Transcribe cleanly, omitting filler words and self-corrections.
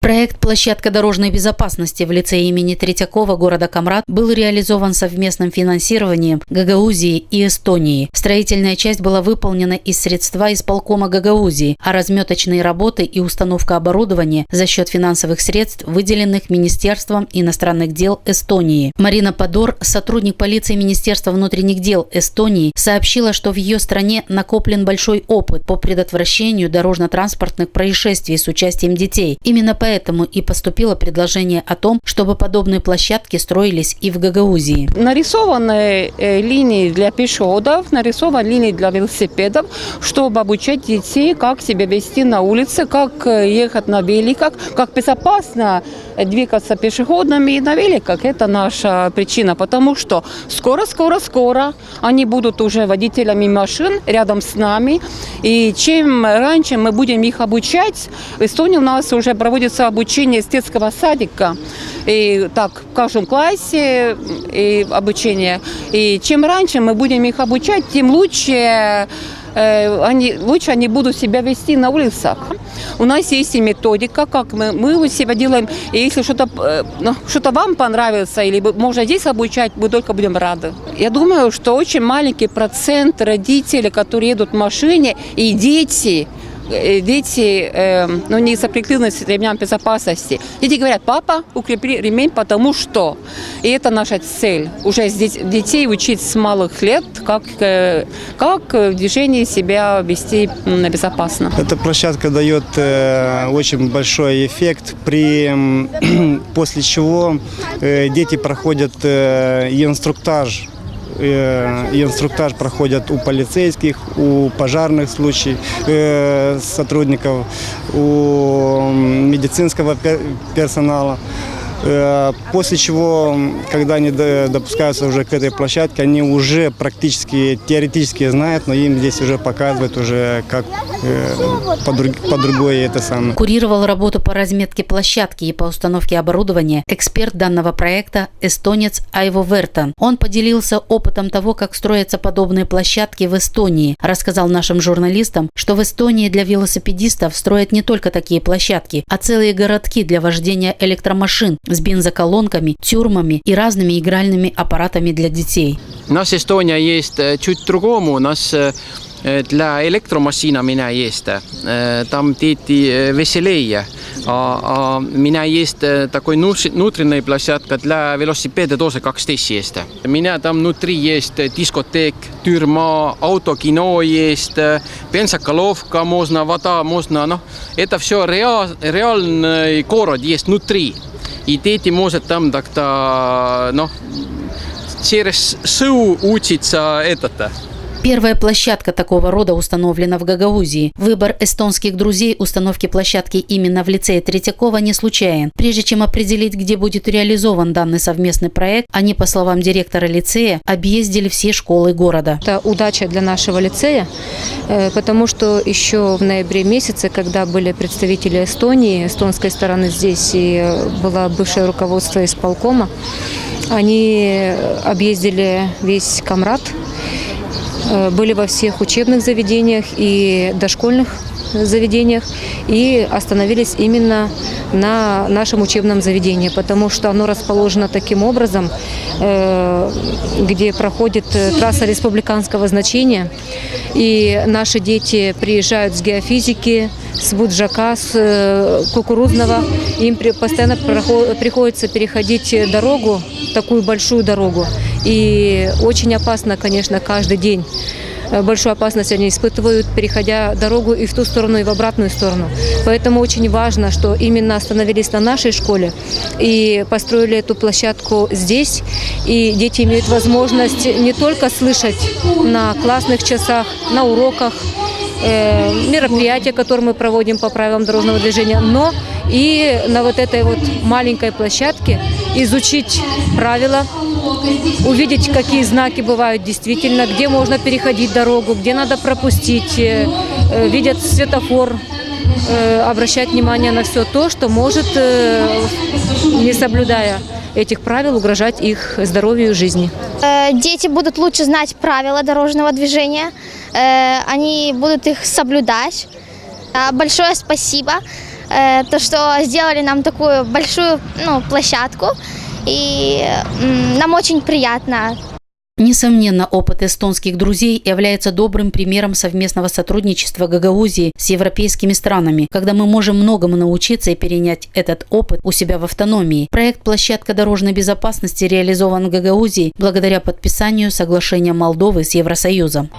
Проект «Площадка дорожной безопасности» в лицее имени Третьякова города Камрад был реализован совместным финансированием Гагаузии и Эстонии. Строительная часть была выполнена из средства исполкома Гагаузии, а разметочные работы и установка оборудования за счет финансовых средств, выделенных Министерством иностранных дел Эстонии. Марина Подор, сотрудник полиции Министерства внутренних дел Эстонии, сообщила, что в ее стране накоплен большой опыт по предотвращению дорожно-транспортных происшествий с участием детей. Именно поэтому и поступило предложение о том, чтобы подобные площадки строились и в Гагаузии. Нарисованы линии для пешеходов, нарисованы линии для велосипедов, чтобы обучать детей, как себя вести на улице, как ехать на великах, как безопасно двигаться пешеходами и на великах. Это наша причина, потому что скоро они будут уже водителями машин рядом с нами. И чем раньше мы будем их обучать, в Эстонии у нас уже проводится обучение из детского садика. И так, в каждом классе и обучение. И чем раньше мы будем их обучать, тем лучше они будут себя вести на улицах. У нас есть и методика, как мы себя делаем. И если что-то вам понравится, или можно здесь обучать, мы только будем рады. Я думаю, что очень маленький процент родителей, которые едут в машине, и дети не соприкоснулись с ремнем безопасности. Дети говорят: папа, укрепи ремень, потому что. И это наша цель. Уже детей учить с малых лет, как в движении себя вести безопасно. Эта площадка дает очень большой эффект, после чего дети проходят инструктаж. И инструктаж проходят у полицейских, у пожарных сотрудников, у медицинского персонала. После чего, когда они допускаются уже к этой площадке, они уже практически теоретически знают, но им здесь уже показывают уже как по-другому это самое. Курировал работу по разметке площадки и по установке оборудования эксперт данного проекта, эстонец Айво Вертан. Он поделился опытом того, как строятся подобные площадки в Эстонии. Рассказал нашим журналистам, что в Эстонии для велосипедистов строят не только такие площадки, а целые городки для вождения электромашин с бензоколонками, тюрьмами и разными игральными аппаратами для детей. У нас Эстония есть чуть другому. У нас для электромашинами есть. Там дети веселее. А у меня есть такой внутренняя площадка для велосипеда тоже 12 есть. У меня там внутри есть дискотек, тюрьма, автокино есть, бензоколовка можно, вода можно. Это все реальный город есть внутри. И дети могут там как-то, через СУ учиться это-то. Первая площадка такого рода установлена в Гагаузии. Выбор эстонских друзей установки площадки именно в лицее Третьякова не случайен. Прежде чем определить, где будет реализован данный совместный проект, они, по словам директора лицея, объездили все школы города. Это удача для нашего лицея, потому что еще в ноябре месяце, когда были представители Эстонии, эстонской стороны здесь, и было бывшее руководство исполкома, они объездили весь Камрад, были во всех учебных заведениях и дошкольных заведениях и остановились именно на нашем учебном заведении, потому что оно расположено таким образом, где проходит трасса республиканского значения, и наши дети приезжают с геофизики, с Буджака, с Кукурузного, им постоянно приходится переходить дорогу, такую большую дорогу, и очень опасно, конечно, каждый день. Большую опасность они испытывают, переходя дорогу и в ту сторону, и в обратную сторону. Поэтому очень важно, что именно остановились на нашей школе и построили эту площадку здесь. И дети имеют возможность не только слышать на классных часах, на уроках, мероприятия, которые мы проводим по правилам дорожного движения, но и на вот этой вот маленькой площадке изучить правила, увидеть, какие знаки бывают действительно, где можно переходить дорогу, где надо пропустить, видят светофор, обращать внимание на все то, что может, не соблюдая этих правил, угрожать их здоровью и жизни. Дети будут лучше знать правила дорожного движения, они будут их соблюдать. Большое спасибо то, что сделали нам такую большую площадку, и нам очень приятно. Несомненно, опыт эстонских друзей является добрым примером совместного сотрудничества Гагаузии с европейскими странами, когда мы можем многому научиться и перенять этот опыт у себя в автономии. Проект «Площадка дорожной безопасности» реализован в Гагаузии благодаря подписанию соглашения Молдовы с Евросоюзом.